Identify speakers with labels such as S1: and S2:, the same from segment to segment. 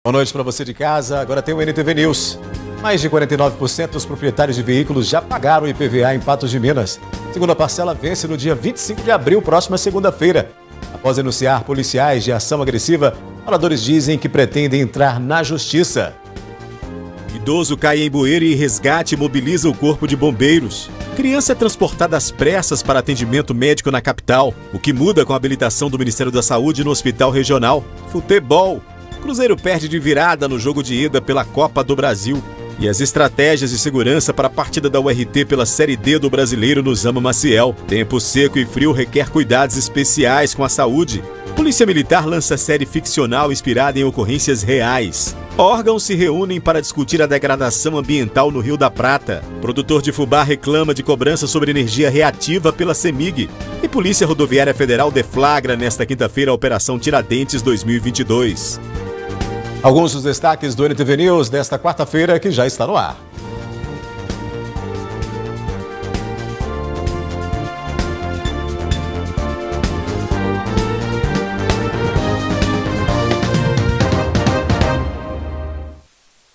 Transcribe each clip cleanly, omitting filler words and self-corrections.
S1: Boa noite para você de casa. Agora tem o NTV News. Mais de 49% dos proprietários de veículos já pagaram o IPVA em Patos de Minas. Segunda parcela vence no dia 25 de abril, próxima segunda-feira. Após denunciar policiais de ação agressiva, moradores dizem que pretendem entrar na justiça. Idoso cai em bueiro e resgate mobiliza o corpo de bombeiros. Criança é transportada às pressas para atendimento médico na capital, o que muda com a habilitação do Ministério da Saúde no Hospital Regional. Futebol. Cruzeiro perde de virada no jogo de ida pela Copa do Brasil. E as estratégias de segurança para a partida da URT pela Série D do Brasileiro nos Ama Maciel. Tempo seco e frio requer cuidados especiais com a saúde. Polícia Militar lança série ficcional inspirada em ocorrências reais. Órgãos se reúnem para discutir a degradação ambiental no Rio da Prata. Produtor de fubá reclama de cobrança sobre energia reativa pela CEMIG. E Polícia Rodoviária Federal deflagra nesta quinta-feira a Operação Tiradentes 2022. Alguns dos destaques do NTV News desta quarta-feira que já está no ar.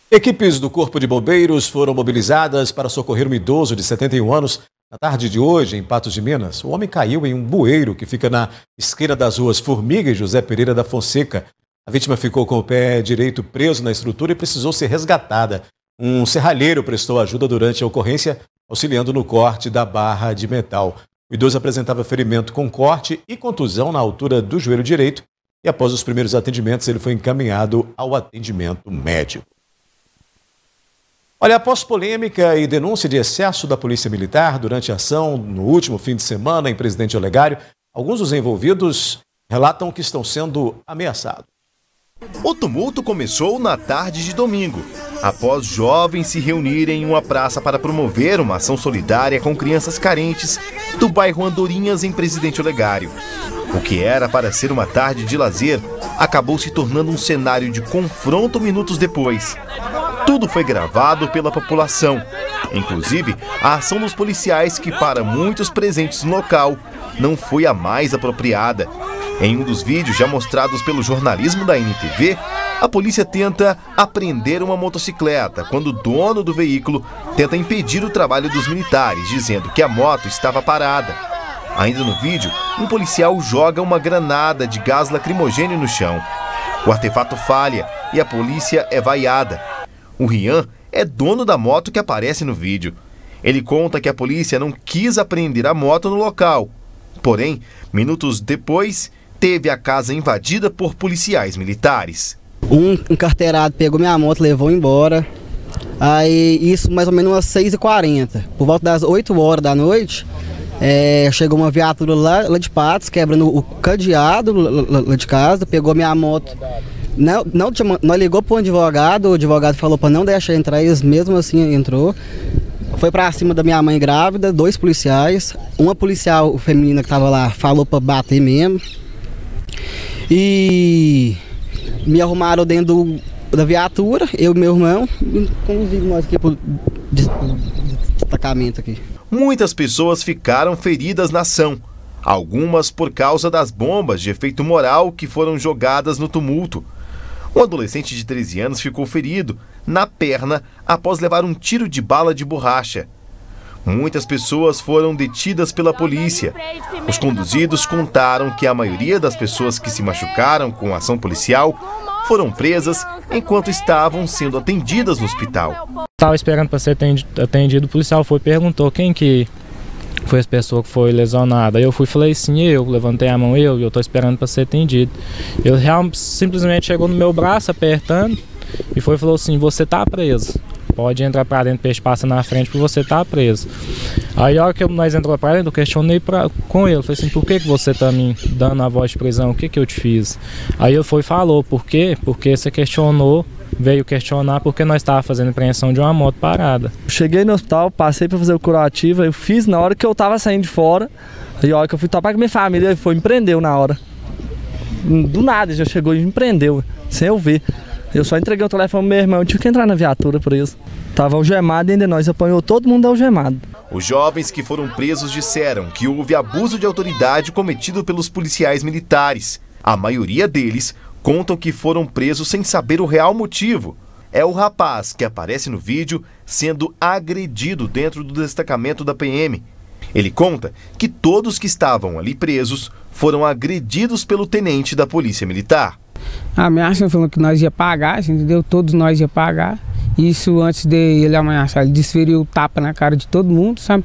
S1: Equipes do Corpo de Bombeiros foram mobilizadas para socorrer um idoso de 71 anos na tarde de hoje, em Patos de Minas. O homem caiu em um bueiro que fica na esquina das ruas Formiga e José Pereira da Fonseca. A vítima ficou com o pé direito preso na estrutura e precisou ser resgatada. Um serralheiro prestou ajuda durante a ocorrência, auxiliando no corte da barra de metal. O idoso apresentava ferimento com corte e contusão na altura do joelho direito e após os primeiros atendimentos ele foi encaminhado ao atendimento médico. Olha, após polêmica e denúncia de excesso da Polícia Militar durante a ação no último fim de semana em Presidente Olegário, alguns dos envolvidos relatam que estão sendo ameaçados.
S2: O tumulto começou na tarde de domingo, após jovens se reunirem em uma praça para promover uma ação solidária com crianças carentes do bairro Andorinhas, em Presidente Olegário. O que era para ser uma tarde de lazer acabou se tornando um cenário de confronto minutos depois. Tudo foi gravado pela população, inclusive a ação dos policiais que, para muitos presentes no local, não foi a mais apropriada. Em um dos vídeos já mostrados pelo jornalismo da NTV, a polícia tenta apreender uma motocicleta quando o dono do veículo tenta impedir o trabalho dos militares, dizendo que a moto estava parada. Ainda no vídeo, um policial joga uma granada de gás lacrimogêneo no chão. O artefato falha e a polícia é vaiada. O Rian é dono da moto que aparece no vídeo. Ele conta que a polícia não quis apreender a moto no local. Porém, minutos depois, teve a casa invadida por policiais militares.
S3: Um carteirado pegou minha moto, levou embora. Aí isso mais ou menos umas 6h40. Por volta das 8 horas da noite, chegou uma viatura lá de Patos, quebrando o cadeado lá de casa, pegou minha moto. Nós ligou para o advogado falou para não deixar entrar, eles mesmo assim entrou. Foi para cima da minha mãe grávida, 2 policiais, uma policial feminina que estava lá falou para bater mesmo. E me arrumaram dentro da viatura, eu e meu irmão, conduzimos nós aqui para o destacamento aqui.
S2: Muitas pessoas ficaram feridas na ação, algumas por causa das bombas de efeito moral que foram jogadas no tumulto. Um adolescente de 13 anos ficou ferido na perna após levar um tiro de bala de borracha. Muitas pessoas foram detidas pela polícia. Os conduzidos contaram que a maioria das pessoas que se machucaram com a ação policial foram presas enquanto estavam sendo atendidas no hospital.
S4: Estava esperando para ser atendido, o policial foi e perguntou quem que foi essa pessoa que foi lesionada. Aí eu fui e falei sim, eu levantei a mão, e eu estou esperando para ser atendido. Ele simplesmente chegou no meu braço apertando e falou assim: você está preso. Pode entrar para dentro, peixe passa na frente porque você está preso. Aí a hora que nós entramos para dentro, eu questionei com ele. Falei assim: por que você está me dando a voz de prisão? O que eu te fiz? Aí ele foi e falou: por quê? Porque você veio questionar porque nós estávamos fazendo apreensão de uma moto parada.
S5: Cheguei no hospital, passei para fazer o curativo, eu fiz na hora que eu estava saindo de fora. E a hora que eu fui topar com minha família, ele foi e me prendeu na hora. Do nada, já chegou e me prendeu, sem eu ver. Eu só entreguei o telefone ao meu irmão, eu tive que entrar na viatura por isso. Tava algemado e ainda nós apanhou todo mundo algemado.
S2: Os jovens que foram presos disseram que houve abuso de autoridade cometido pelos policiais militares. A maioria deles contam que foram presos sem saber o real motivo. É o rapaz que aparece no vídeo sendo agredido dentro do destacamento da PM. Ele conta que todos que estavam ali presos foram agredidos pelo tenente da Polícia Militar.
S6: A ameaça falou que nós ia pagar, entendeu? Todos nós ia pagar. Isso antes de ele ameaçar, ele desferiu o tapa na cara de todo mundo, sabe?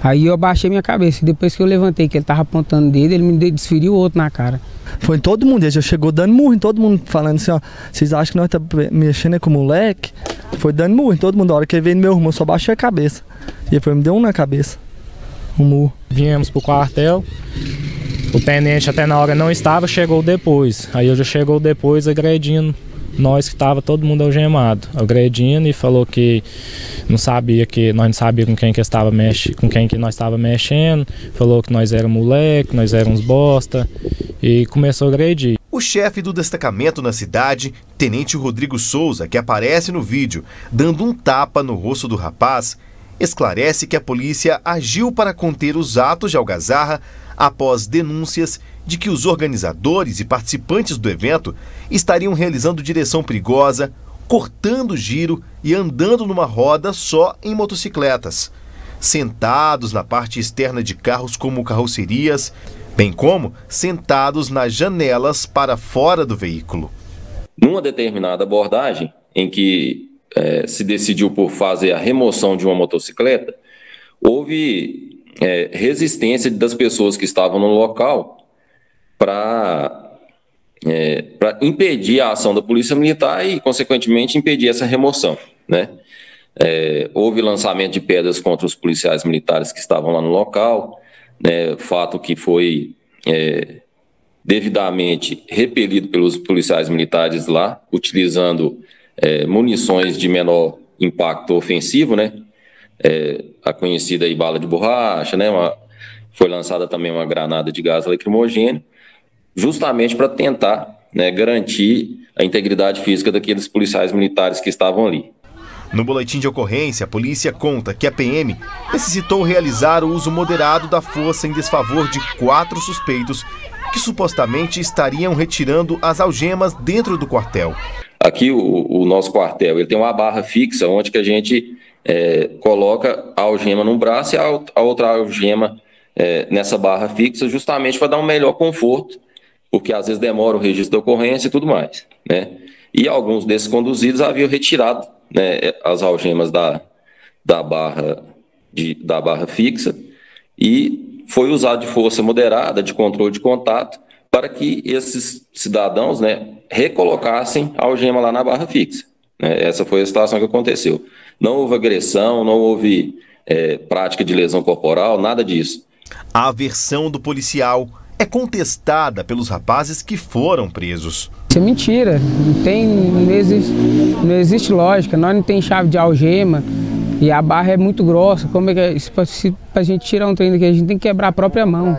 S6: Aí eu abaixei minha cabeça. Depois que eu levantei, que ele tava apontando dele, ele me desferiu outro na cara.
S5: Foi em todo mundo, ele já chegou dando murro em todo mundo, falando assim, ó, vocês acham que nós estamos mexendo com o moleque? Foi dando murro em todo mundo. A hora que ele veio no meu irmão, só baixei a cabeça. E ele foi, me deu um na cabeça, um murro.
S4: Viemos pro quartel, o tenente até na hora não estava, chegou depois. Aí eu já chegou depois agredindo nós que estava todo mundo algemado, agredindo, e falou que não sabia, que nós não sabíamos com quem que estava com quem que nós estava mexendo, falou que nós éramos moleque, nós éramos bosta, e começou a agredir.
S2: O chefe do destacamento na cidade, Tenente Rodrigo Souza, que aparece no vídeo dando um tapa no rosto do rapaz, esclarece que a polícia agiu para conter os atos de algazarra após denúncias de que os organizadores e participantes do evento estariam realizando direção perigosa, cortando giro e andando numa roda só em motocicletas, sentados na parte externa de carros como carrocerias, bem como sentados nas janelas para fora do veículo.
S7: Numa determinada abordagem, em que se decidiu por fazer a remoção de uma motocicleta, houve resistência das pessoas que estavam no local para impedir a ação da Polícia Militar e, consequentemente, impedir essa remoção, né? Houve lançamento de pedras contra os policiais militares que estavam lá no local, né, fato que foi devidamente repelido pelos policiais militares lá, utilizando munições de menor impacto ofensivo, né? A conhecida aí bala de borracha, né? Foi lançada também uma granada de gás lacrimogêneo, justamente para tentar, né, garantir a integridade física daqueles policiais militares que estavam ali.
S2: No boletim de ocorrência, a polícia conta que a PM necessitou realizar o uso moderado da força em desfavor de 4 suspeitos que supostamente estariam retirando as algemas dentro do quartel.
S7: Aqui o nosso quartel, ele tem uma barra fixa onde que a gente coloca a algema num braço e a outra algema nessa barra fixa, justamente para dar um melhor conforto, porque às vezes demora o registro da ocorrência e tudo mais, né? E alguns desses conduzidos haviam retirado, né, as algemas da barra fixa, e foi usado de força moderada, de controle de contato, para que esses cidadãos, né, recolocassem a algema lá na barra fixa, né? Essa foi a situação que aconteceu. Não houve agressão, não houve prática de lesão corporal, nada disso.
S2: A versão do policial é contestada pelos rapazes que foram presos.
S6: Isso é mentira, não existe lógica, nós não tem chave de algema e a barra é muito grossa. Como é que pra gente tirar um trem daqui, a gente tem que quebrar a própria mão.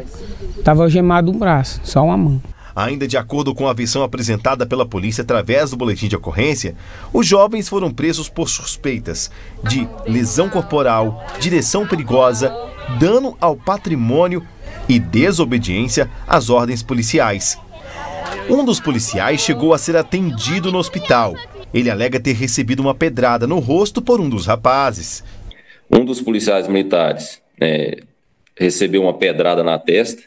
S6: Estava algemado um braço, só uma mão.
S2: Ainda de acordo com a versão apresentada pela polícia através do boletim de ocorrência, os jovens foram presos por suspeitas de lesão corporal, direção perigosa, dano ao patrimônio e desobediência às ordens policiais. Um dos policiais chegou a ser atendido no hospital. Ele alega ter recebido uma pedrada no rosto por um dos rapazes.
S7: Um dos policiais militares recebeu uma pedrada na testa,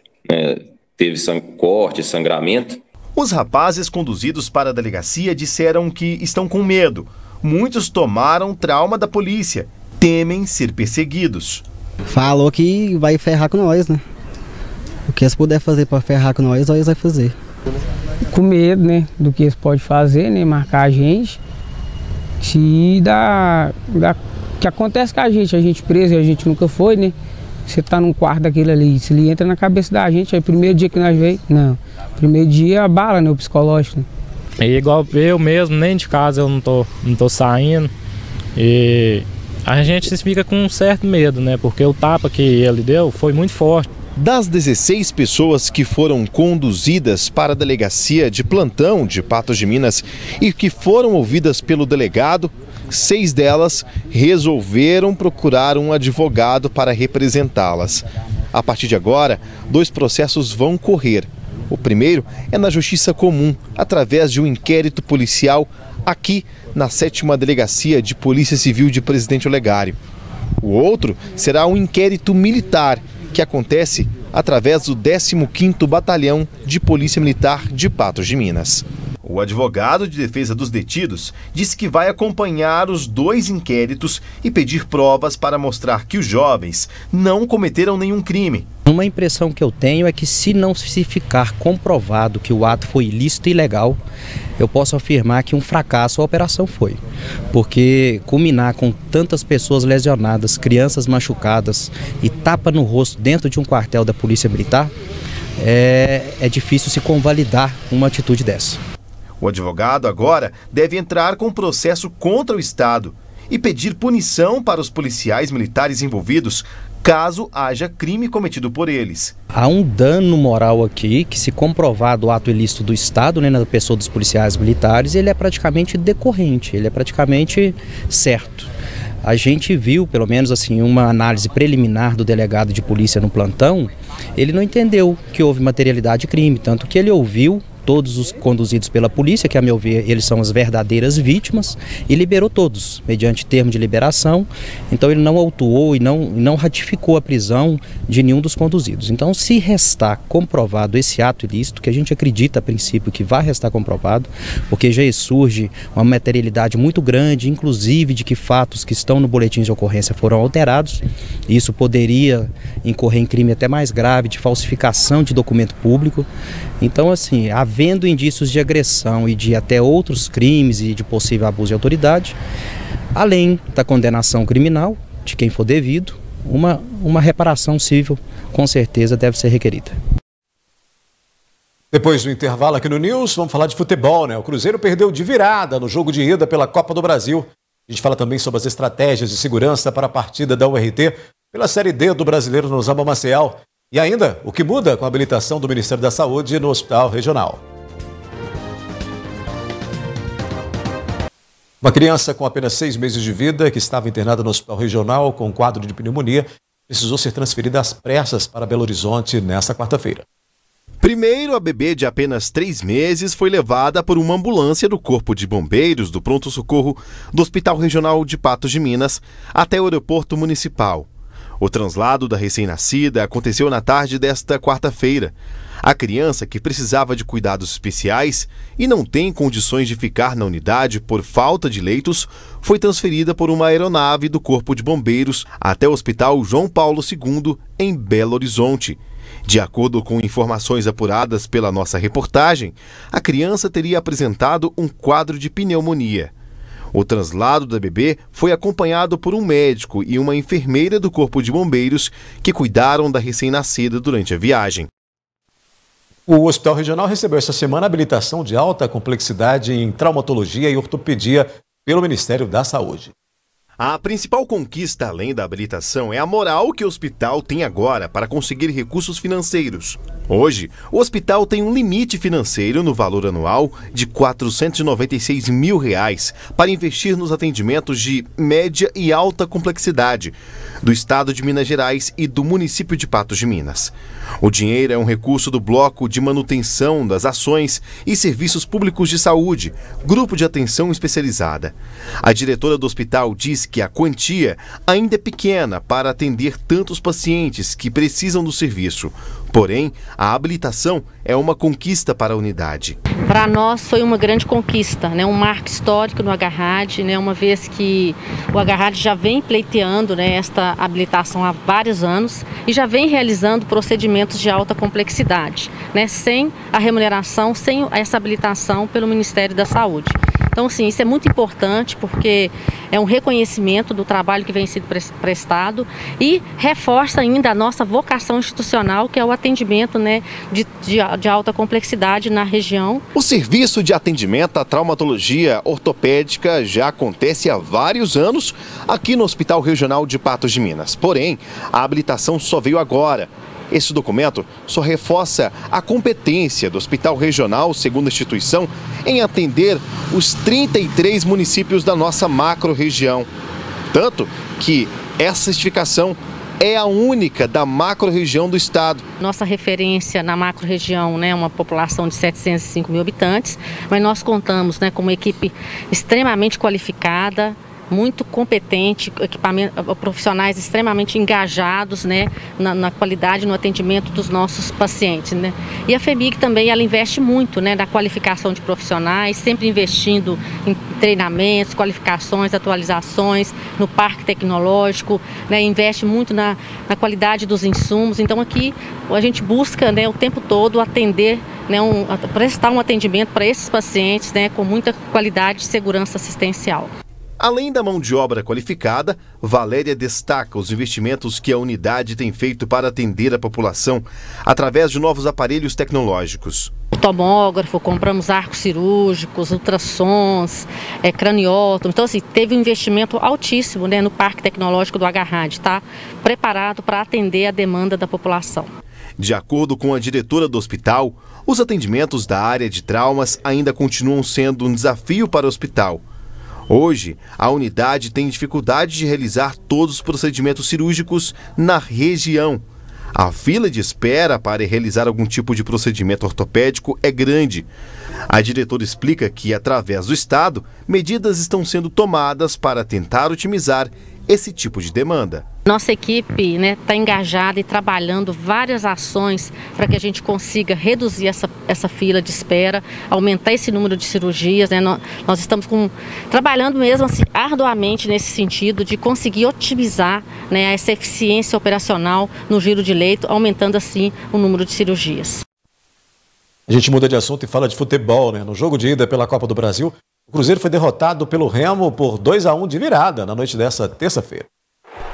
S7: teve corte, sangramento.
S2: Os rapazes conduzidos para a delegacia disseram que estão com medo. Muitos tomaram trauma da polícia, temem ser perseguidos.
S3: Falou que vai ferrar com nós, né? O que eles puderem fazer para ferrar com nós vai fazer.
S6: Com medo, né, do que eles podem fazer, né, marcar a gente. Se que acontece com a gente preso e a gente nunca foi, né? Você tá num quarto daquele ali, se ele entra na cabeça da gente, aí primeiro dia que nós veio, não. Primeiro dia a bala, né, o psicológico. Né?
S4: É igual eu mesmo, nem de casa eu não tô saindo. E a gente fica com um certo medo, né? Porque o tapa que ele deu foi muito forte.
S2: Das 16 pessoas que foram conduzidas para a delegacia de plantão de Patos de Minas e que foram ouvidas pelo delegado, 6 delas resolveram procurar um advogado para representá-las. A partir de agora, 2 processos vão correr. O primeiro é na Justiça Comum, através de um inquérito policial aqui na 7ª Delegacia de Polícia Civil de Presidente Olegário. O outro será um inquérito militar, que acontece através do 15º Batalhão de Polícia Militar de Patos de Minas. O advogado de defesa dos detidos disse que vai acompanhar os 2 inquéritos e pedir provas para mostrar que os jovens não cometeram nenhum crime.
S8: Uma impressão que eu tenho é que se não se ficar comprovado que o ato foi ilícito e ilegal, eu posso afirmar que um fracasso a operação foi. Porque culminar com tantas pessoas lesionadas, crianças machucadas e tapa no rosto dentro de um quartel da Polícia Militar, é difícil se convalidar uma atitude dessa.
S2: O advogado agora deve entrar com processo contra o Estado e pedir punição para os policiais militares envolvidos, caso haja crime cometido por eles.
S8: Há um dano moral aqui que, se comprovado o ato ilícito do Estado, né, na pessoa dos policiais militares, ele é praticamente decorrente, ele é praticamente certo. A gente viu, pelo menos assim, uma análise preliminar do delegado de polícia no plantão, ele não entendeu que houve materialidade de crime, tanto que ele ouviu todos os conduzidos pela polícia, que a meu ver eles são as verdadeiras vítimas, e liberou todos, mediante termo de liberação. Então ele não autuou e não ratificou a prisão de nenhum dos conduzidos. Então, se restar comprovado esse ato ilícito, que a gente acredita a princípio que vai restar comprovado, porque já surge uma materialidade muito grande, inclusive de que fatos que estão no boletim de ocorrência foram alterados, isso poderia incorrer em crime até mais grave, de falsificação de documento público. Então, assim, havendo indícios de agressão e de até outros crimes e de possível abuso de autoridade, além da condenação criminal de quem for devido, uma reparação civil com certeza deve ser requerida.
S1: Depois do intervalo aqui no News, vamos falar de futebol, né? O Cruzeiro perdeu de virada no jogo de ida pela Copa do Brasil. A gente fala também sobre as estratégias de segurança para a partida da URT pela Série D do Brasileiro no Zamba Maceió. E ainda, o que muda com a habilitação do Ministério da Saúde no Hospital Regional. Uma criança com apenas 6 meses de vida, que estava internada no Hospital Regional com um quadro de pneumonia, precisou ser transferida às pressas para Belo Horizonte nesta quarta-feira.
S2: Primeiro, a bebê de apenas 3 meses foi levada por uma ambulância do Corpo de Bombeiros do Pronto-Socorro do Hospital Regional de Patos de Minas até o aeroporto municipal. O translado da recém-nascida aconteceu na tarde desta quarta-feira. A criança, que precisava de cuidados especiais e não tem condições de ficar na unidade por falta de leitos, foi transferida por uma aeronave do Corpo de Bombeiros até o Hospital João Paulo II, em Belo Horizonte. De acordo com informações apuradas pela nossa reportagem, a criança teria apresentado um quadro de pneumonia. O translado da bebê foi acompanhado por um médico e uma enfermeira do Corpo de Bombeiros que cuidaram da recém-nascida durante a viagem.
S1: O Hospital Regional recebeu esta semana a habilitação de alta complexidade em traumatologia e ortopedia pelo Ministério da Saúde.
S2: A principal conquista, além da habilitação, é a moral que o hospital tem agora para conseguir recursos financeiros. Hoje, o hospital tem um limite financeiro no valor anual de R$ 496 mil para investir nos atendimentos de média e alta complexidade do estado de Minas Gerais e do município de Patos de Minas. O dinheiro é um recurso do Bloco de Manutenção das Ações e Serviços Públicos de Saúde, Grupo de Atenção Especializada. A diretora do hospital diz que a quantia ainda é pequena para atender tantos pacientes que precisam do serviço. Porém, a habilitação é uma conquista para a unidade.
S9: Para nós foi uma grande conquista, né? Um marco histórico no Agarrad, né? Uma vez que o Agarrad já vem pleiteando, né, esta habilitação há vários anos e já vem realizando procedimentos de alta complexidade, né? Sem a remuneração, sem essa habilitação pelo Ministério da Saúde. Então, sim, isso é muito importante porque é um reconhecimento do trabalho que vem sendo prestado e reforça ainda a nossa vocação institucional, que é o atendimento, né, de alta complexidade na região.
S2: O serviço de atendimento à traumatologia ortopédica já acontece há vários anos aqui no Hospital Regional de Patos de Minas. Porém, a habilitação só veio agora. Esse documento só reforça a competência do Hospital Regional, segundo a instituição, em atender os 33 municípios da nossa macro-região. Tanto que essa certificação é a única da macro-região do estado.
S9: Nossa referência na macro-região, né, é uma população de 705 mil habitantes, mas nós contamos, né, com uma equipe extremamente qualificada, muito competente, profissionais extremamente engajados, né, na qualidade, no atendimento dos nossos pacientes, né. E a FEMIG também, ela investe muito, né, na qualificação de profissionais, sempre investindo em treinamentos, qualificações, atualizações, no parque tecnológico, né, investe muito na qualidade dos insumos. Então aqui a gente busca, né, o tempo todo atender, né, prestar um atendimento para esses pacientes, né, com muita qualidade e segurança assistencial.
S2: Além da mão de obra qualificada, Valéria destaca os investimentos que a unidade tem feito para atender a população através de novos aparelhos tecnológicos.
S9: O tomógrafo, compramos arcos cirúrgicos, ultrassons, craniótomo. Então, assim, teve um investimento altíssimo, né, no Parque Tecnológico do Agarrad, tá preparado para atender a demanda da população.
S2: De acordo com a diretora do hospital, os atendimentos da área de traumas ainda continuam sendo um desafio para o hospital. Hoje, a unidade tem dificuldade de realizar todos os procedimentos cirúrgicos na região. A fila de espera para realizar algum tipo de procedimento ortopédico é grande. A diretora explica que, através do Estado, medidas estão sendo tomadas para tentar otimizar esse tipo de demanda.
S9: Nossa equipe, né, está engajada e trabalhando várias ações para que a gente consiga reduzir essa fila de espera, aumentar esse número de cirurgias, né. Nós estamos trabalhando mesmo assim, arduamente nesse sentido de conseguir otimizar, né, essa eficiência operacional no giro de leito, aumentando assim o número de cirurgias.
S1: A gente muda de assunto e fala de futebol, né? No jogo de ida pela Copa do Brasil, o Cruzeiro foi derrotado pelo Remo por 2-1 de virada na noite dessa terça-feira.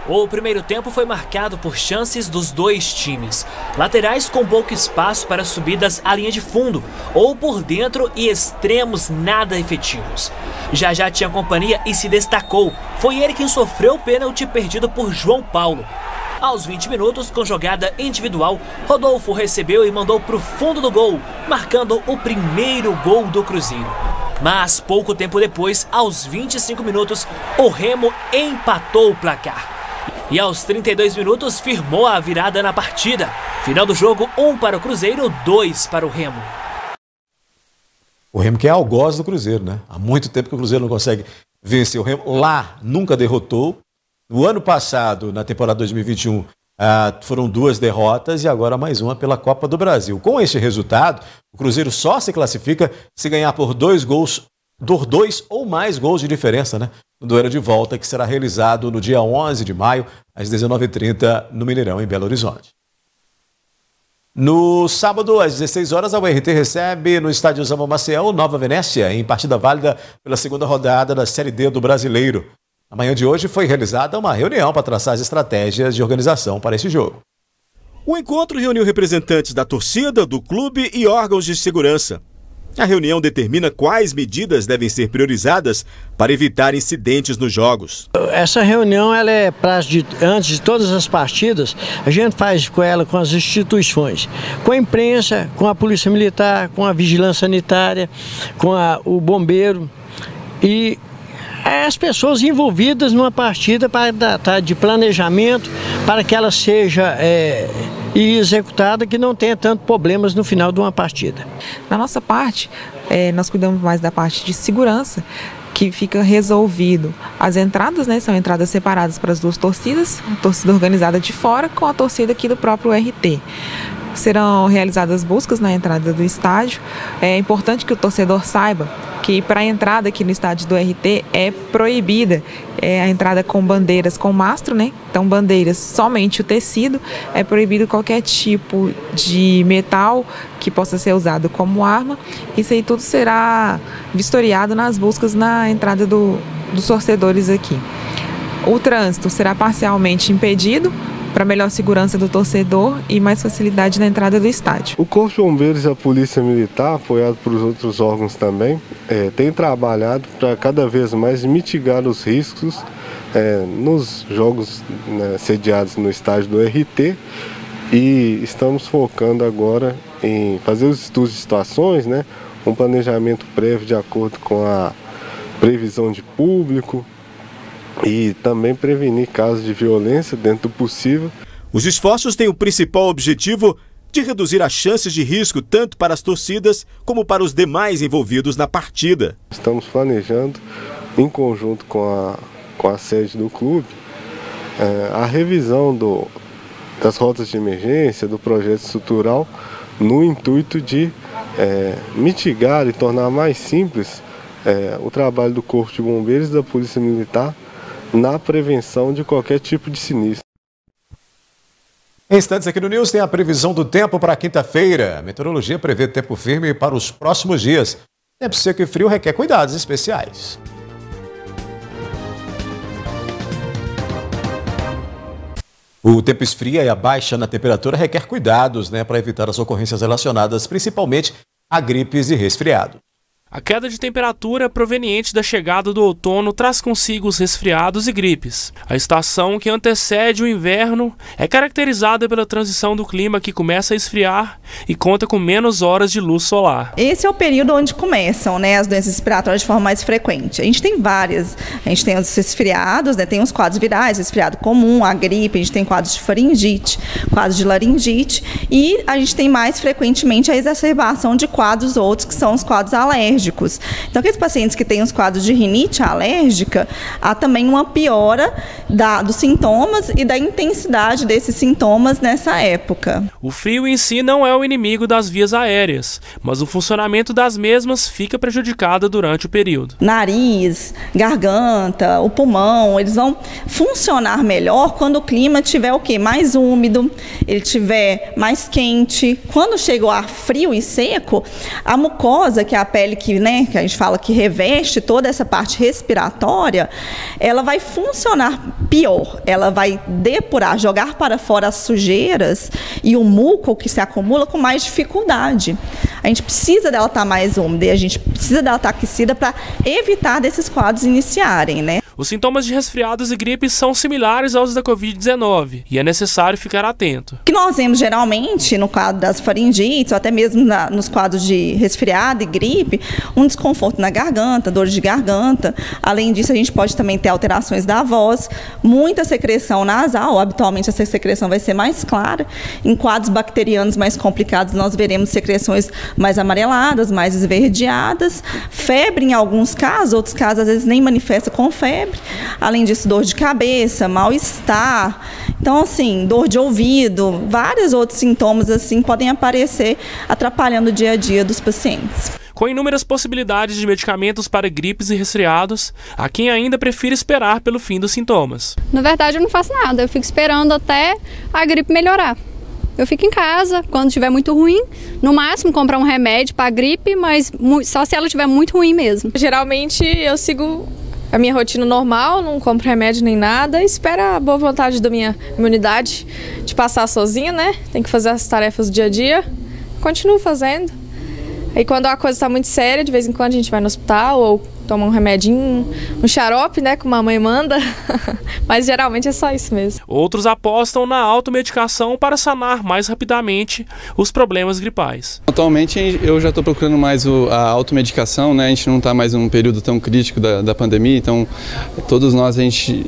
S10: O primeiro tempo foi marcado por chances dos dois times. Laterais com pouco espaço para subidas à linha de fundo, ou por dentro e extremos nada efetivos. Já tinha companhia e se destacou. Foi ele quem sofreu o pênalti perdido por João Paulo. Aos 20 minutos, com jogada individual, Rodolfo recebeu e mandou para o fundo do gol, marcando o primeiro gol do Cruzeiro. Mas pouco tempo depois, aos 25 minutos, o Remo empatou o placar. E aos 32 minutos, firmou a virada na partida. Final do jogo, 1 para o Cruzeiro, 2 para o Remo.
S1: O Remo que é algoz do Cruzeiro, né? Há muito tempo que o Cruzeiro não consegue vencer. O Remo lá nunca derrotou. No ano passado, na temporada 2021, foram 2 derrotas e agora mais uma pela Copa do Brasil. Com este resultado, o Cruzeiro só se classifica se ganhar por 2 ou mais gols de diferença, né? No duelo de volta que será realizado no dia 11 de maio, às 19h30, no Mineirão, em Belo Horizonte. No sábado, às 16 horas, a URT recebe no estádio Zama Maciel Nova Venécia, em partida válida pela segunda rodada da Série D do Brasileiro. Na manhã de hoje foi realizada uma reunião para traçar as estratégias de organização para esse jogo.
S11: O encontro reuniu representantes da torcida, do clube e órgãos de segurança. A reunião determina quais medidas devem ser priorizadas para evitar incidentes nos jogos.
S12: Essa reunião ela é antes de todas as partidas, a gente faz com ela com as instituições, com a imprensa, com a polícia militar, com a vigilância sanitária, com o bombeiro e as pessoas envolvidas numa partida para de planejamento para que ela seja executada, que não tenha tanto problemas no final de uma partida.
S13: Na nossa parte, nós cuidamos mais da parte de segurança, que fica resolvido. As entradas, né, são entradas separadas para as duas torcidas, a torcida organizada de fora com a torcida aqui do próprio RT. Serão realizadas buscas na entrada do estádio. É importante que o torcedor saiba que para a entrada aqui no estádio do RT é proibida a entrada com bandeiras com mastro, né? Então bandeiras somente o tecido, é proibido qualquer tipo de metal que possa ser usado como arma. Isso aí tudo será vistoriado nas buscas na entrada dos torcedores aqui. O trânsito será parcialmente impedido para melhor segurança do torcedor e mais facilidade na entrada do estádio.
S14: O Corpo de Bombeiros e a Polícia Militar, apoiado por outros órgãos também, tem trabalhado para cada vez mais mitigar os riscos nos jogos, né, sediados no estádio do RT, e estamos focando agora em fazer os estudos de situações, né, um planejamento prévio de acordo com a previsão de público, e também prevenir casos de violência dentro do possível.
S11: Os esforços têm o principal objetivo de reduzir as chances de risco tanto para as torcidas como para os demais envolvidos na partida.
S14: Estamos planejando, em conjunto com a sede do clube, a revisão das rotas de emergência, do projeto estrutural, no intuito de mitigar e tornar mais simples o trabalho do Corpo de Bombeiros e da Polícia Militar na prevenção de qualquer tipo de sinistro.
S1: Em instantes aqui no News tem a previsão do tempo para quinta-feira. A meteorologia prevê tempo firme para os próximos dias. Tempo seco e frio requer cuidados especiais. O tempo esfria e a baixa na temperatura requer cuidados, para evitar as ocorrências relacionadas principalmente a gripes e resfriado.
S15: A queda de temperatura proveniente da chegada do outono traz consigo os resfriados e gripes. A estação que antecede o inverno é caracterizada pela transição do clima que começa a esfriar e conta com menos horas de luz solar.
S16: Esse é o período onde começam as doenças respiratórias de forma mais frequente. A gente tem várias. A gente tem os resfriados, tem os quadros virais, resfriado comum, a gripe, a gente tem quadros de faringite, quadros de laringite e a gente tem mais frequentemente a exacerbação de quadros outros que são os quadros alérgicos. Então, aqueles pacientes que têm os quadros de rinite alérgica, há também uma piora dos sintomas e da intensidade desses sintomas nessa época.
S15: O frio em si não é o inimigo das vias aéreas, mas o funcionamento das mesmas fica prejudicado durante o período.
S16: Nariz, garganta, o pulmão, eles vão funcionar melhor quando o clima tiver mais úmido, ele tiver mais quente. Quando chega o ar frio e seco, a mucosa, que é a pele que a gente fala que reveste toda essa parte respiratória, ela vai funcionar pior, ela vai depurar, jogar para fora as sujeiras e o muco que se acumula com mais dificuldade. A gente precisa dela estar mais úmida e a gente precisa dela estar aquecida para evitar desses quadros iniciarem,
S15: Os sintomas de resfriados e gripes são similares aos da Covid-19 e é necessário ficar atento.
S16: O que nós vemos geralmente no quadro das faringites ou até mesmo nos quadros de resfriado e gripe, um desconforto na garganta, dor de garganta. Além disso, a gente pode também ter alterações da voz, muita secreção nasal, habitualmente essa secreção vai ser mais clara. Em quadros bacterianos mais complicados, nós veremos secreções mais amareladas, mais esverdeadas, febre em alguns casos, outros casos às vezes nem manifesta com febre. Além disso, dor de cabeça, mal-estar, então dor de ouvido, vários outros sintomas podem aparecer atrapalhando o dia a dia dos pacientes.
S15: Com inúmeras possibilidades de medicamentos para gripes e resfriados, há quem ainda prefira esperar pelo fim dos sintomas.
S17: Na verdade, eu não faço nada, eu fico esperando até a gripe melhorar. Eu fico em casa, quando estiver muito ruim, no máximo comprar um remédio para a gripe, mas só se ela estiver muito ruim mesmo.
S18: Geralmente eu sigo a minha rotina normal, não compro remédio nem nada, espero a boa vontade da minha imunidade de passar sozinha, Tem que fazer as tarefas do dia a dia, continuo fazendo. Aí quando a coisa está muito séria, de vez em quando a gente vai no hospital ou toma um remedinho, um xarope, como a mãe manda, mas geralmente é só isso mesmo.
S15: Outros apostam na automedicação para sanar mais rapidamente os problemas gripais.
S19: Atualmente eu já estou procurando mais a automedicação, A gente não está mais num período tão crítico da pandemia, então todos nós a gente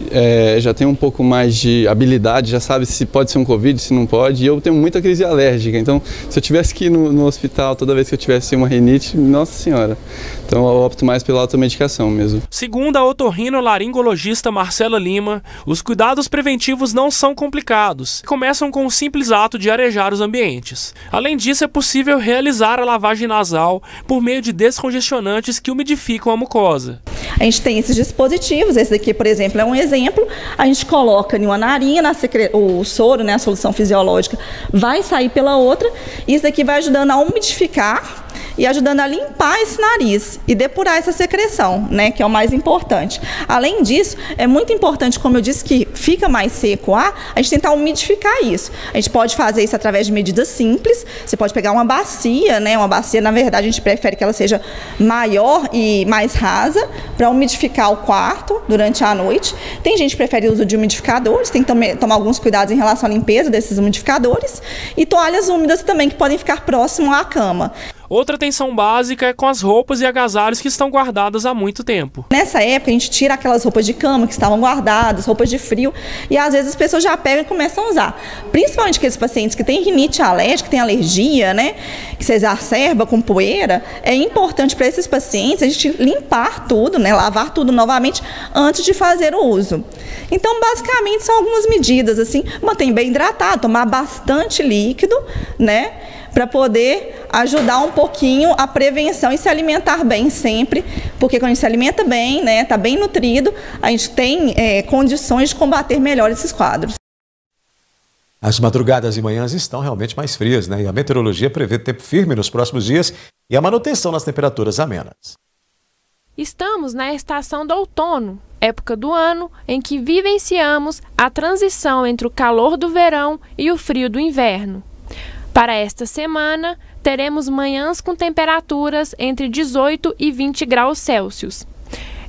S19: já tem um pouco mais de habilidade, já sabe se pode ser um Covid, se não pode, e eu tenho muita crise alérgica, então se eu tivesse que ir no hospital toda vez que eu tivesse uma rinite, nossa senhora, então eu opto mais pela automedicação mesmo.
S15: Segundo a otorrinolaringologista Marcela Lima, os cuidados preventivos não são complicados. Começam com o simples ato de arejar os ambientes. Além disso, é possível realizar a lavagem nasal por meio de descongestionantes que umidificam a mucosa.
S16: A gente tem esses dispositivos, esse daqui, por exemplo, é um exemplo. A gente coloca em uma narina, o soro, a solução fisiológica, vai sair pela outra. Isso daqui vai ajudando a umidificar e ajudando a limpar esse nariz e depurar essa secreção, que é o mais importante. Além disso, é muito importante, como eu disse, que fica mais seco o ar, a gente tentar umidificar isso. A gente pode fazer isso através de medidas simples. Você pode pegar uma bacia, uma bacia, na verdade, a gente prefere que ela seja maior e mais rasa, para umidificar o quarto durante a noite. Tem gente que prefere o uso de umidificadores, tem que tomar alguns cuidados em relação à limpeza desses umidificadores. E toalhas úmidas também, que podem ficar próximo à cama.
S15: Outra atenção básica é com as roupas e agasalhos que estão guardadas há muito tempo.
S16: Nessa época a gente tira aquelas roupas de cama que estavam guardadas, roupas de frio, e às vezes as pessoas já pegam e começam a usar. Principalmente aqueles pacientes que têm rinite alérgica, que têm alergia, né, que se exacerba com poeira, é importante para esses pacientes a gente limpar tudo, né, lavar tudo novamente antes de fazer o uso. Então, basicamente, são algumas medidas, assim, manter bem hidratado, tomar bastante líquido, né, para poder ajudar um pouquinho a prevenção e se alimentar bem sempre, porque quando a gente se alimenta bem, né, tá bem nutrido, a gente tem condições de combater melhor esses quadros.
S1: As madrugadas e manhãs estão realmente mais frias, né? E a meteorologia prevê tempo firme nos próximos dias e a manutenção nas temperaturas amenas.
S20: Estamos na estação do outono, época do ano em que vivenciamos a transição entre o calor do verão e o frio do inverno. Para esta semana, teremos manhãs com temperaturas entre 18 e 20 graus Celsius.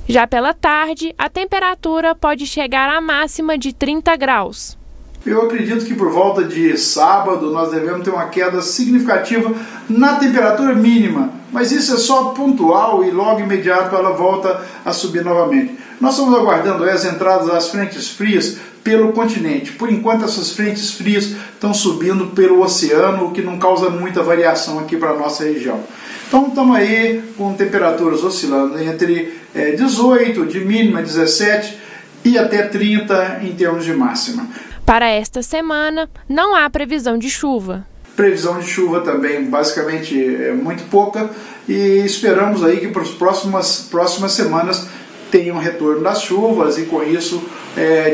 S20: Já pela tarde, a temperatura pode chegar à máxima de 30 graus.
S21: Eu acredito que por volta de sábado nós devemos ter uma queda significativa na temperatura mínima, mas isso é só pontual e logo imediato ela volta a subir novamente. Nós estamos aguardando as entradas das frentes frias pelo continente. Por enquanto essas frentes frias estão subindo pelo oceano, o que não causa muita variação aqui para a nossa região. Então estamos aí com temperaturas oscilando entre 18 de mínima, 17 e até 30 em termos de máxima.
S20: Para esta semana, não há previsão de chuva.
S21: Previsão de chuva também, basicamente, é muito pouca, e esperamos aí que para as próximas semanas tenha um retorno das chuvas e com isso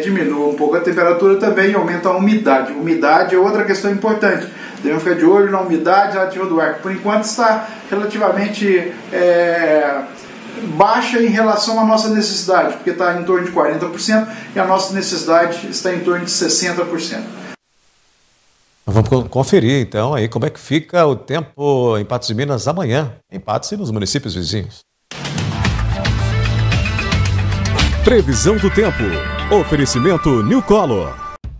S21: diminua um pouco a temperatura também e aumenta a umidade. Umidade é outra questão importante. Devemos ficar de olho na umidade relativa do ar, que por enquanto está relativamente baixa em relação à nossa necessidade, porque está em torno de 40% e a nossa necessidade está em torno de 60%.
S1: Vamos conferir então aí como é que fica o tempo em Patos de Minas amanhã, em Patos e nos municípios vizinhos.
S11: Previsão do tempo. Oferecimento New Color.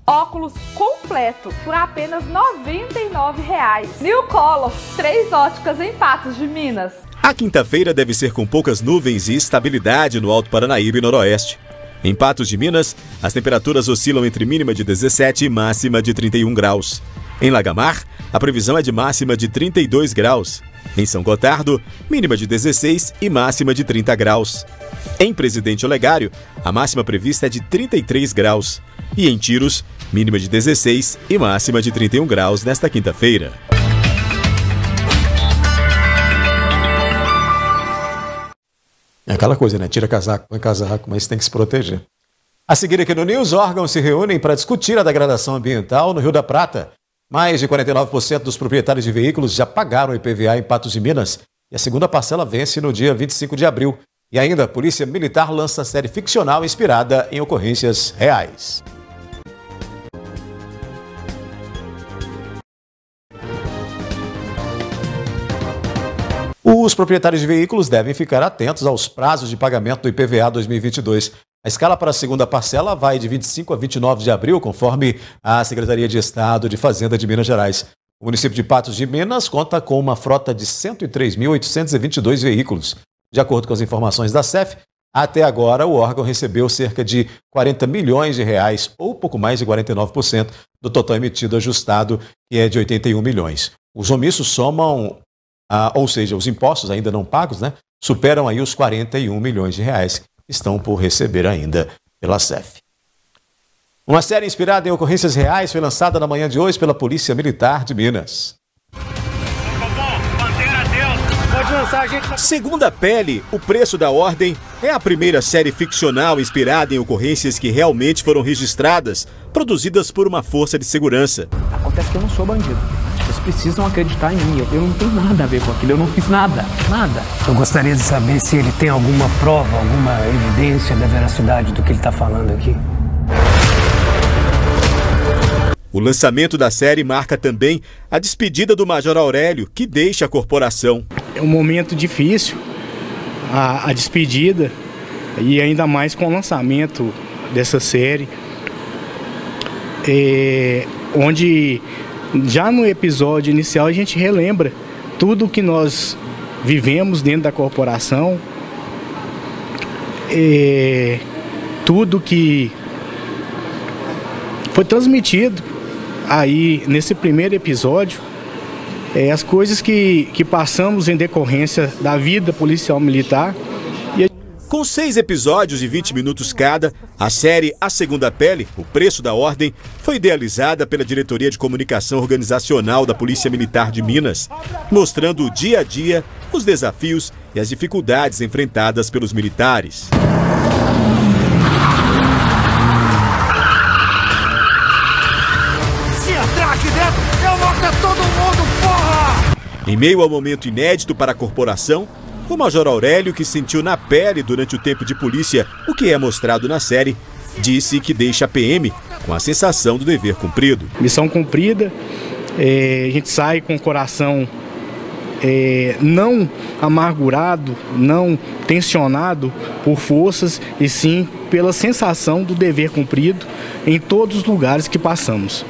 S22: Óculos completo por apenas R$ 99,00. New Color, 3 óticas em Patos de Minas.
S11: A quinta-feira deve ser com poucas nuvens e estabilidade no Alto Paranaíba e Noroeste. Em Patos de Minas, as temperaturas oscilam entre mínima de 17 e máxima de 31 graus. Em Lagamar, a previsão é de máxima de 32 graus. Em São Gotardo, mínima de 16 e máxima de 30 graus. Em Presidente Olegário, a máxima prevista é de 33 graus. E em Tiros, mínima de 16 e máxima de 31 graus nesta quinta-feira.
S1: É aquela coisa, né? Tira casaco, põe casaco, mas tem que se proteger. A seguir aqui no News, órgãos se reúnem para discutir a degradação ambiental no Rio da Prata. Mais de 49% dos proprietários de veículos já pagaram o IPVA em Patos de Minas e a segunda parcela vence no dia 25 de abril. E ainda, a Polícia Militar lança série ficcional inspirada em ocorrências reais. Os proprietários de veículos devem ficar atentos aos prazos de pagamento do IPVA 2022. A escala para a segunda parcela vai de 25 a 29 de abril, conforme a Secretaria de Estado de Fazenda de Minas Gerais. O município de Patos de Minas conta com uma frota de 103.822 veículos. De acordo com as informações da CEF, até agora o órgão recebeu cerca de 40 milhões de reais, ou pouco mais de 49% do total emitido ajustado, que é de 81 milhões. Os omissos somam, ou seja, os impostos ainda não pagos, né, superam aí os 41 milhões de reais que estão por receber ainda pela CEF. Uma série inspirada em ocorrências reais foi lançada na manhã de hoje pela Polícia Militar de Minas.
S11: Segundo a Pele, O Preço da Ordem é a primeira série ficcional inspirada em ocorrências que realmente foram registradas, produzidas por uma força de segurança.
S23: Acontece que eu não sou bandido. Vocês precisam acreditar em mim. Eu não tenho nada a ver com aquilo. Eu não fiz nada. Nada.
S24: Eu gostaria de saber se ele tem alguma prova, alguma evidência da veracidade do que ele está falando aqui.
S11: O lançamento da série marca também a despedida do Major Aurélio, que deixa a corporação.
S25: É um momento difícil, a despedida, e ainda mais com o lançamento dessa série, onde já no episódio inicial a gente relembra tudo que nós vivemos dentro da corporação, tudo que foi transmitido aí nesse primeiro episódio, as coisas que passamos em decorrência da vida policial militar.
S11: Com 6 episódios de 20 minutos cada, a série A Segunda Pele, O Preço da Ordem, foi idealizada pela Diretoria de Comunicação Organizacional da Polícia Militar de Minas, mostrando o dia a dia, os desafios e as dificuldades enfrentadas pelos militares.
S3: Se entrar aqui dentro, eu vou ter todo mundo, porra!
S11: Em meio ao momento inédito para a corporação, o Major Aurélio, que sentiu na pele durante o tempo de polícia o que é mostrado na série, disse que deixa a PM com a sensação do dever cumprido.
S25: Missão cumprida, a gente sai com o coração não amargurado, não tensionado por forças, e sim pela sensação do dever cumprido em todos os lugares que passamos.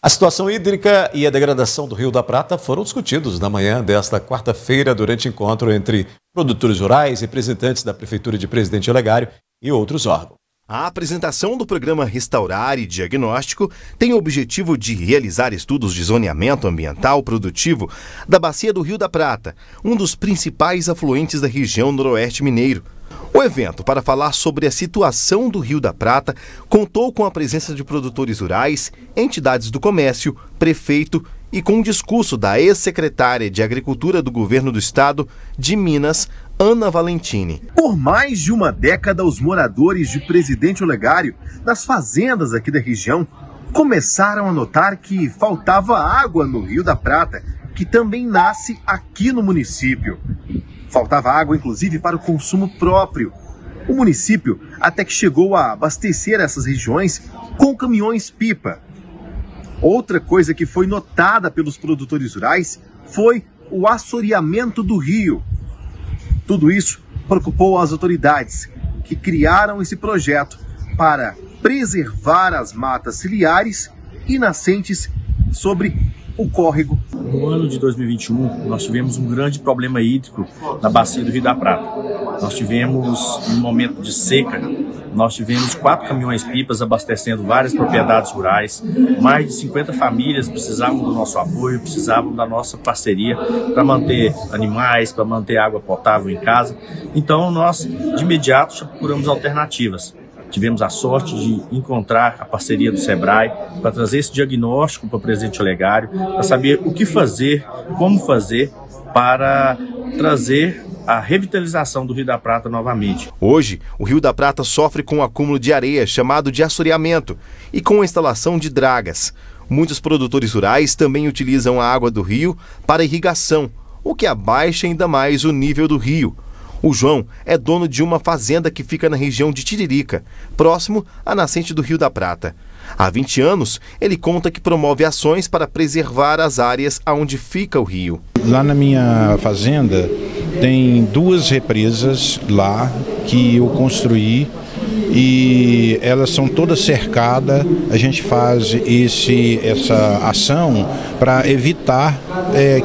S1: A situação hídrica e a degradação do Rio da Prata foram discutidos na manhã desta quarta-feira durante encontro entre produtores rurais, representantes da Prefeitura de Presidente Olegário e outros órgãos.
S2: A apresentação do programa Restaurar e Diagnóstico tem o objetivo de realizar estudos de zoneamento ambiental produtivo da bacia do Rio da Prata, um dos principais afluentes da região noroeste mineiro. O evento, para falar sobre a situação do Rio da Prata, contou com a presença de produtores rurais, entidades do comércio, prefeito e com um discurso da ex-secretária de Agricultura do Governo do Estado de Minas, Ana Valentini.
S4: Por mais de uma década, os moradores de Presidente Olegário, das fazendas aqui da região, começaram a notar que faltava água no Rio da Prata, que também nasce aqui no município. Faltava água, inclusive, para o consumo próprio. O município até que chegou a abastecer essas regiões com caminhões-pipa. Outra coisa que foi notada pelos produtores rurais foi o assoreamento do rio. Tudo isso preocupou as autoridades, que criaram esse projeto para preservar as matas ciliares e nascentes sobre o córrego.
S5: No ano de 2021, nós tivemos um grande problema hídrico na bacia do Rio da Prata. Nós tivemos, um momento de seca, nós tivemos 4 caminhões-pipas abastecendo várias propriedades rurais. Mais de 50 famílias precisavam do nosso apoio, precisavam da nossa parceria para manter animais, para manter água potável em casa. Então, nós, de imediato, já procuramos alternativas. Tivemos a sorte de encontrar a parceria do Sebrae para trazer esse diagnóstico para o Presidente Olegário, para saber o que fazer, como fazer para trazer a revitalização do Rio da Prata novamente.
S2: Hoje, o Rio da Prata sofre com um acúmulo de areia chamado de assoreamento e com a instalação de dragas. Muitos produtores rurais também utilizam a água do rio para irrigação, o que abaixa ainda mais o nível do rio. O João é dono de uma fazenda que fica na região de Tiririca, próximo à nascente do Rio da Prata. Há 20 anos, ele conta que promove ações para preservar as áreas onde fica o rio.
S6: Lá na minha fazenda tem 2 represas lá que eu construí e elas são todas cercadas. A gente faz essa ação para evitar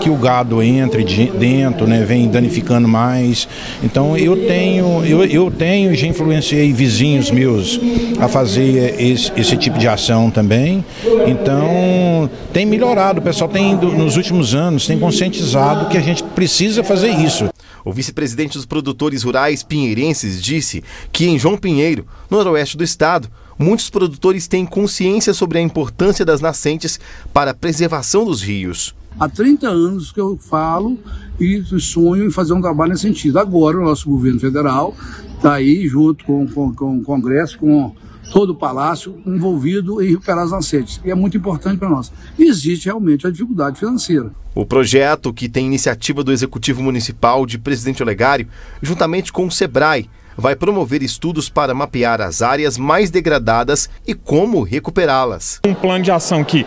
S6: que o gado entre dentro, né, vem danificando mais. Então eu tenho já influenciei vizinhos meus a fazer esse tipo de ação também. Então tem melhorado, o pessoal tem nos últimos anos tem conscientizado que a gente precisa fazer isso.
S2: O vice-presidente dos produtores rurais pinheirenses disse que em João Pinheiro, no noroeste do estado, muitos produtores têm consciência sobre a importância das nascentes para a preservação dos rios.
S7: Há 30 anos que eu falo e sonho em fazer um trabalho nesse sentido. Agora o nosso governo federal está aí junto com o Congresso, com todo o Palácio envolvido em recuperar as nascentes. E é muito importante para nós. E existe realmente a dificuldade financeira.
S2: O projeto, que tem iniciativa do Executivo Municipal de Presidente Olegário, juntamente com o Sebrae, vai promover estudos para mapear as áreas mais degradadas e como recuperá-las.
S26: Um plano de ação que,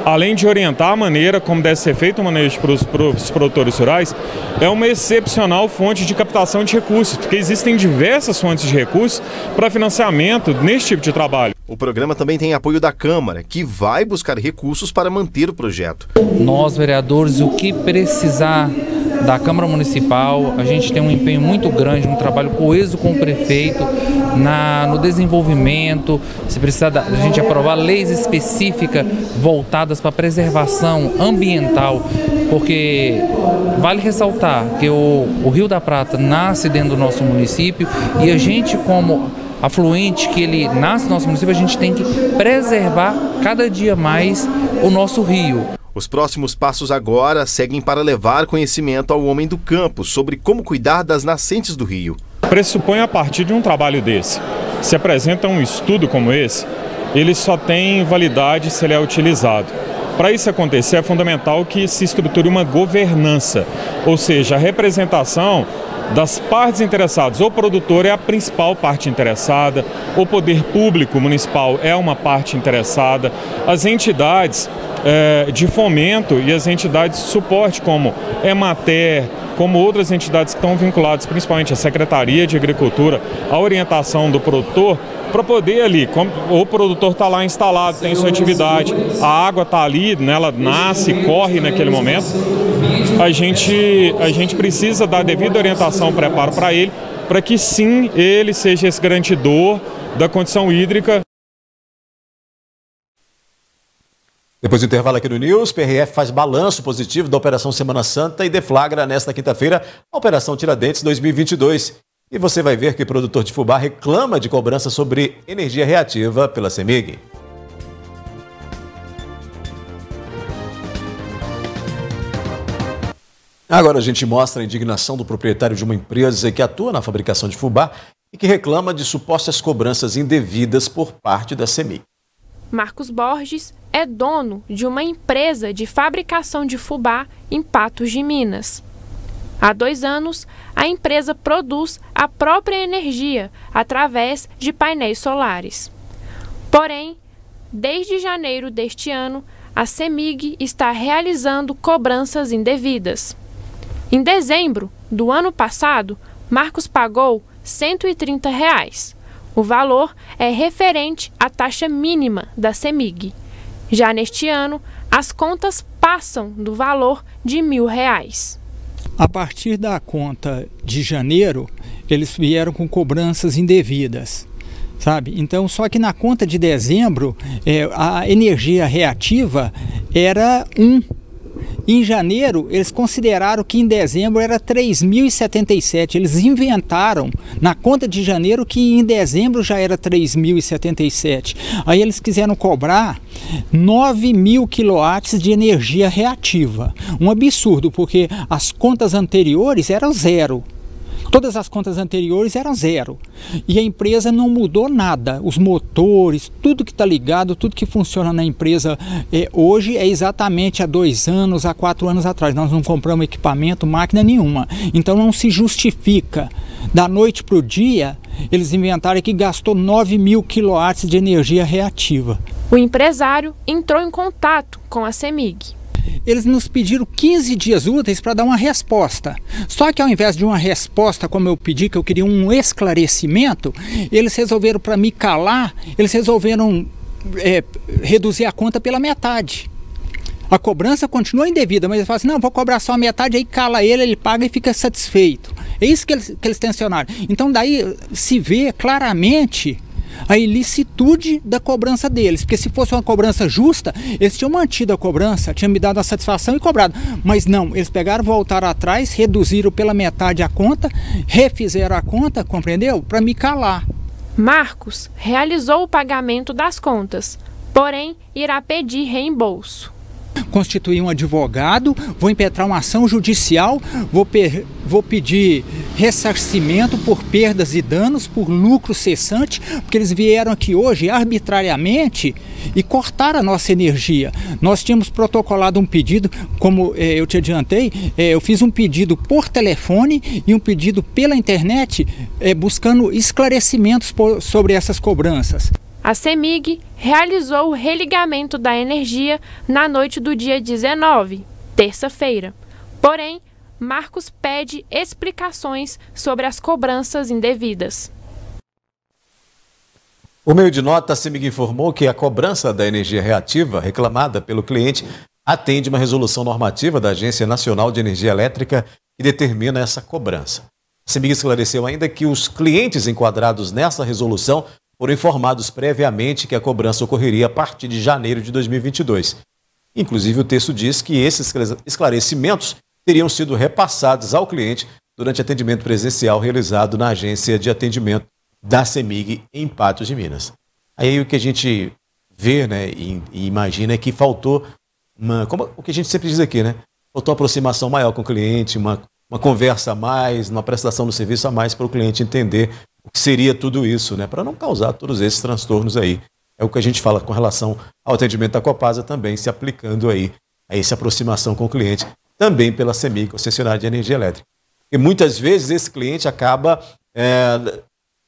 S26: além de orientar a maneira como deve ser feito o manejo para os produtores rurais, é uma excepcional fonte de captação de recursos, porque existem diversas fontes de recursos para financiamento nesse tipo de trabalho.
S2: O programa também tem apoio da Câmara, que vai buscar recursos para manter o projeto.
S8: Nós, vereadores, o que precisar da Câmara Municipal, a gente tem um empenho muito grande, um trabalho coeso com o prefeito no desenvolvimento. Se precisar da gente aprovar leis específicas voltadas para a preservação ambiental, porque vale ressaltar que o Rio da Prata nasce dentro do nosso município e a gente, como afluente que ele nasce no nosso município, a gente tem que preservar cada dia mais o nosso rio.
S2: Os próximos passos agora seguem para levar conhecimento ao homem do campo sobre como cuidar das nascentes do rio.
S26: Pressupõe a partir de um trabalho desse. Se apresenta um estudo como esse, ele só tem validade se ele é utilizado. Para isso acontecer, é fundamental que se estruture uma governança, ou seja, a representação das partes interessadas. O produtor é a principal parte interessada, o poder público municipal é uma parte interessada, as entidades de fomento e as entidades de suporte, como Emater, como outras entidades que estão vinculadas, principalmente a Secretaria de Agricultura, a orientação do produtor, para poder ali, como o produtor está lá instalado, tem sua atividade, a água está ali, né, ela nasce, corre naquele momento, a gente precisa dar devida orientação, preparo para ele, para que sim, ele seja esse garantidor da condição hídrica.
S1: Depois do intervalo aqui no News, PRF faz balanço positivo da Operação Semana Santa e deflagra nesta quinta-feira a Operação Tiradentes 2022. E você vai ver que o produtor de fubá reclama de cobrança sobre energia reativa pela CEMIG. Agora a gente mostra a indignação do proprietário de uma empresa que atua na fabricação de fubá e que reclama de supostas cobranças indevidas por parte da CEMIG.
S20: Marcos Borges é dono de uma empresa de fabricação de fubá em Patos de Minas. Há 2 anos, a empresa produz a própria energia através de painéis solares. Porém, desde janeiro deste ano, a CEMIG está realizando cobranças indevidas. Em dezembro do ano passado, Marcos pagou R$ 130. O valor é referente à taxa mínima da CEMIG. Já neste ano, as contas passam do valor de R$ 1.000.
S9: A partir da conta de janeiro, eles vieram com cobranças indevidas, sabe? Então, só que na conta de dezembro, a energia reativa era 1. Em janeiro, eles consideraram que em dezembro era 3.077. Eles inventaram na conta de janeiro que em dezembro já era 3.077. Aí eles quiseram cobrar 9.000 kW de energia reativa. Um absurdo, porque as contas anteriores eram 0. Todas as contas anteriores eram 0. E a empresa não mudou nada. Os motores, tudo que está ligado, tudo que funciona na empresa hoje é exatamente há 2 anos, há 4 anos atrás. Nós não compramos equipamento, máquina nenhuma. Então não se justifica. Da noite para o dia, eles inventaram que gastou 9.000 kW de energia reativa.
S20: O empresário entrou em contato com a CEMIG.
S9: Eles nos pediram 15 dias úteis para dar uma resposta. Só que ao invés de uma resposta, como eu pedi, que eu queria um esclarecimento, eles resolveram, para me calar, eles resolveram reduzir a conta pela metade. A cobrança continua indevida, mas eles falam assim, não, vou cobrar só a metade, aí cala ele paga e fica satisfeito. É isso que eles tensionaram. Então daí se vê claramente a ilicitude da cobrança deles, porque se fosse uma cobrança justa, eles tinham mantido a cobrança, tinham me dado a satisfação e cobrado, mas não, eles pegaram, voltaram atrás, reduziram pela metade a conta, refizeram a conta, compreendeu? Para me calar.
S20: Marcos realizou o pagamento das contas, porém irá pedir reembolso.
S9: Constituir um advogado, vou impetrar uma ação judicial, vou pedir ressarcimento por perdas e danos, por lucro cessante, porque eles vieram aqui hoje arbitrariamente e cortaram a nossa energia. Nós tínhamos protocolado um pedido, como eu te adiantei, eu fiz um pedido por telefone e um pedido pela internet, buscando esclarecimentos sobre essas cobranças.
S20: A CEMIG realizou o religamento da energia na noite do dia 19, terça-feira. Porém, Marcos pede explicações sobre as cobranças indevidas.
S1: Por meio de nota, a CEMIG informou que a cobrança da energia reativa reclamada pelo cliente atende uma resolução normativa da Agência Nacional de Energia Elétrica que determina essa cobrança. A CEMIG esclareceu ainda que os clientes enquadrados nessa resolução foram informados previamente que a cobrança ocorreria a partir de janeiro de 2022. Inclusive, o texto diz que esses esclarecimentos teriam sido repassados ao cliente durante atendimento presencial realizado na agência de atendimento da CEMIG em Patos de Minas. Aí o que a gente vê, né, e imagina é que faltou como o que a gente sempre diz aqui, né? Faltou uma aproximação maior com o cliente, uma conversa a mais, uma prestação do serviço a mais para o cliente entender o que seria tudo isso, né? Para não causar todos esses transtornos aí. É o que a gente fala com relação ao atendimento da Copasa também se aplicando aí a essa aproximação com o cliente, também pela CEMIG, concessionária de energia elétrica. E muitas vezes esse cliente acaba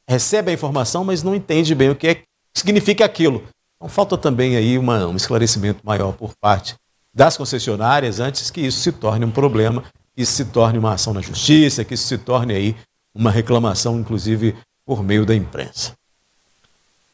S1: recebe a informação, mas não entende bem o que significa aquilo. Então falta também aí um esclarecimento maior por parte das concessionárias antes que isso se torne um problema, que isso se torne uma ação na justiça, que isso se torne aí uma reclamação, inclusive, por meio da imprensa.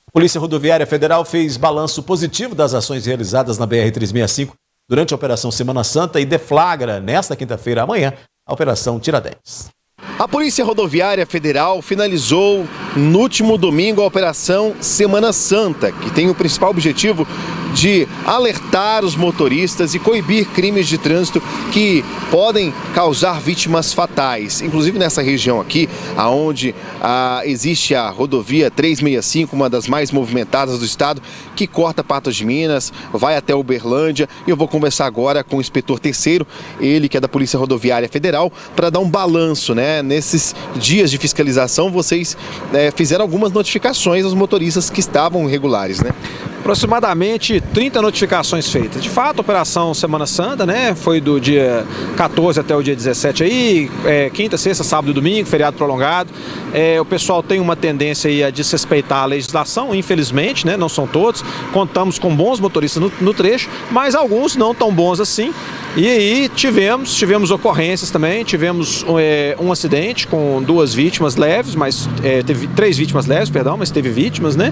S1: A Polícia Rodoviária Federal fez balanço positivo das ações realizadas na BR-365 durante a Operação Semana Santa e deflagra, nesta quinta-feira, amanhã, a Operação Tiradentes.
S2: A Polícia Rodoviária Federal finalizou no último domingo a Operação Semana Santa, que tem o principal objetivo de alertar os motoristas e coibir crimes de trânsito que podem causar vítimas fatais. Inclusive nessa região aqui, onde existe a rodovia 365, uma das mais movimentadas do estado, que corta Patos de Minas, vai até Uberlândia. E eu vou conversar agora com o inspetor terceiro, ele que é da Polícia Rodoviária Federal, para dar um balanço, né? Nesses dias de fiscalização, vocês fizeram algumas notificações aos motoristas que estavam irregulares, né?
S10: Aproximadamente 30 notificações feitas. De fato, a Operação Semana Santa, né, foi do dia 14 até o dia 17 aí, quinta, sexta, sábado e domingo, feriado prolongado. O pessoal tem uma tendência aí a desrespeitar a legislação, infelizmente, né, não são todos. Contamos com bons motoristas no trecho, mas alguns não tão bons assim. E aí tivemos ocorrências também, tivemos um acidente com 2 vítimas leves, mas teve 3 vítimas leves, perdão, mas teve vítimas, né?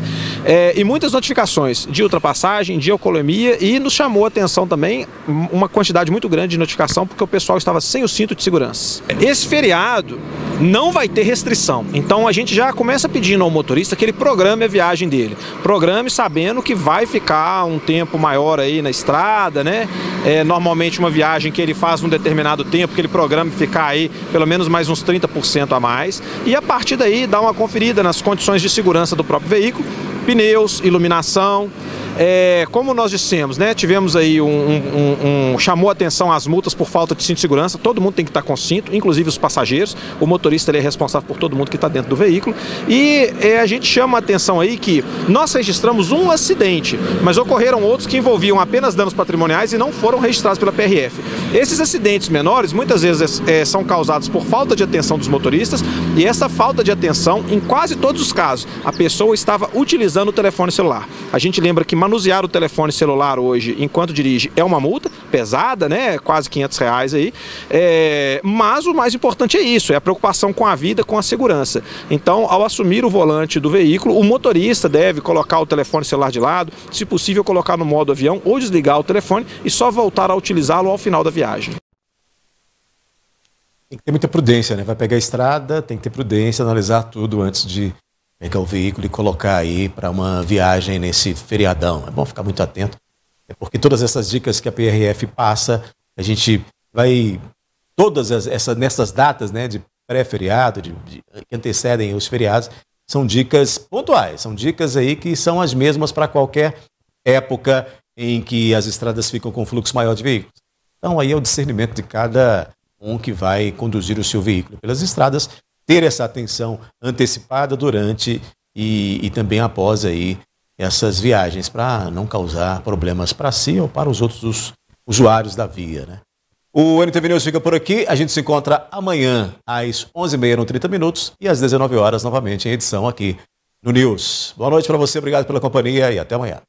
S10: E muitas notificações de ultrapassagem, de alcoolemia, e nos chamou a atenção também uma quantidade muito grande de notificação porque o pessoal estava sem o cinto de segurança. Esse feriado não vai ter restrição, então a gente já começa pedindo ao motorista que ele programe a viagem dele. Programe sabendo que vai ficar um tempo maior aí na estrada, né? Normalmente uma viagem que ele faz num determinado tempo, que ele programa ficar aí pelo menos mais uns 30% a mais, e a partir daí dá uma conferida nas condições de segurança do próprio veículo, pneus, iluminação. Como nós dissemos, né, tivemos aí chamou a atenção às multas por falta de cinto de segurança. Todo mundo tem que estar com cinto, inclusive os passageiros. O motorista ele é responsável por todo mundo que está dentro do veículo. E a gente chama a atenção aí que nós registramos um acidente, mas ocorreram outros que envolviam apenas danos patrimoniais e não foram registrados pela PRF. Esses acidentes menores muitas vezes são causados por falta de atenção dos motoristas, e essa falta de atenção, em quase todos os casos, a pessoa estava utilizando o telefone celular. A gente lembra que manusear o telefone celular hoje, enquanto dirige, é uma multa pesada, né? Quase R$500 aí. Mas o mais importante é isso, é a preocupação com a vida, com a segurança. Então, ao assumir o volante do veículo, o motorista deve colocar o telefone celular de lado, se possível colocar no modo avião ou desligar o telefone e só voltar a utilizá-lo ao final da viagem.
S1: Tem que ter muita prudência, né? Vai pegar a estrada, tem que ter prudência, analisar tudo antes de pegar o veículo e colocar aí para uma viagem nesse feriadão. É bom ficar muito atento, porque todas essas dicas que a PRF passa, a gente vai, nessas datas, né, de pré-feriado, que antecedem os feriados, são dicas pontuais, são dicas aí que são as mesmas para qualquer época em que as estradas ficam com fluxo maior de veículos. Então aí é o discernimento de cada um que vai conduzir o seu veículo pelas estradas, ter essa atenção antecipada durante e também após aí essas viagens, para não causar problemas para si ou para os outros usuários da via, né? O NTV News fica por aqui. A gente se encontra amanhã às 11h30 no 30 Minutos e às 19 horas novamente em edição aqui no News. Boa noite para você, obrigado pela companhia e até amanhã.